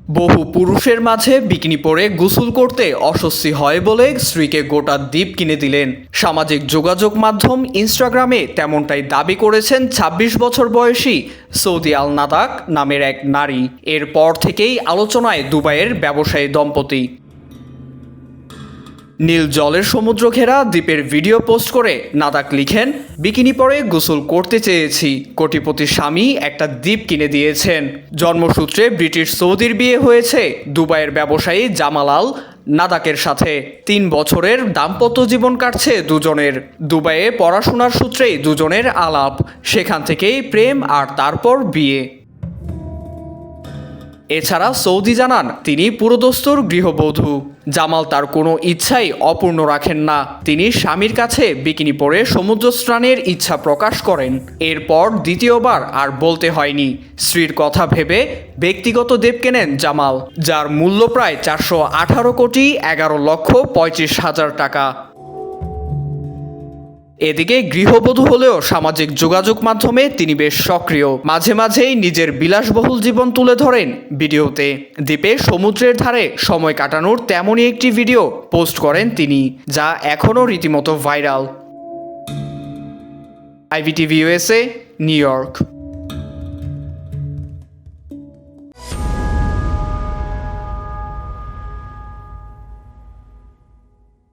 বহু পুরুষের মাঝে বিকিনি পরে গোসল করতে অস্বস্তি হয় বলে স্ত্রীকে গোটা দ্বীপ কিনে দিলেন। সামাজিক যোগাযোগ মাধ্যম ইনস্টাগ্রামে তেমনটাই দাবি করেছেন ২৬ বছর বয়সী সৌদি আল নাদাক নামের এক নারী। এরপর থেকেই আলোচনায় দুবাইয়ের ব্যবসায়ী দম্পতি। নীল জলের সমুদ্র ঘেরা দ্বীপের ভিডিও পোস্ট করে নাদাক লিখেন, বিকিনি পরে গোসল করতে চেয়েছি, কোটিপতি স্বামী একটা দ্বীপ কিনে দিয়েছেন। জন্মসূত্রে ব্রিটিশ সৌদির বিয়ে হয়েছে দুবাইয়ের ব্যবসায়ী জামাল আল নাদাকের সাথে। ৩ বছরের দাম্পত্য জীবন কাটছে দুজনের। দুবাইয়ে পড়াশোনার সূত্রেই দুজনের আলাপ, সেখান থেকেই প্রেম আর তারপর বিয়ে। এছাড়া সৌদি জানান তিনি পুরোদস্তুর গৃহবধূ। জামাল তার কোনো ইচ্ছাই অপূর্ণ রাখেন না। তিনি স্বামীর কাছে বিকিনি পরে সমুদ্র স্নানের ইচ্ছা প্রকাশ করেন। এরপর দ্বিতীয়বার আর বলতে হয়নি। স্ত্রীর কথা ভেবে ব্যক্তিগত দ্বীপ কেনেন জামাল, যার মূল্য প্রায় ৪১৮,১১,৩৫,০০০ টাকা। এদিকে গৃহবধূ হলেও সামাজিক যোগাযোগ মাধ্যমে তিনি বেশ সক্রিয়। মাঝে মাঝেই নিজের বিলাসবহুল জীবন তুলে ধরেন ভিডিওতে। দ্বীপে সমুদ্রের ধারে সময় কাটানোর তেমনই একটি ভিডিও পোস্ট করেন তিনি, যা এখনও রীতিমতো viral. IVTV USA, new York.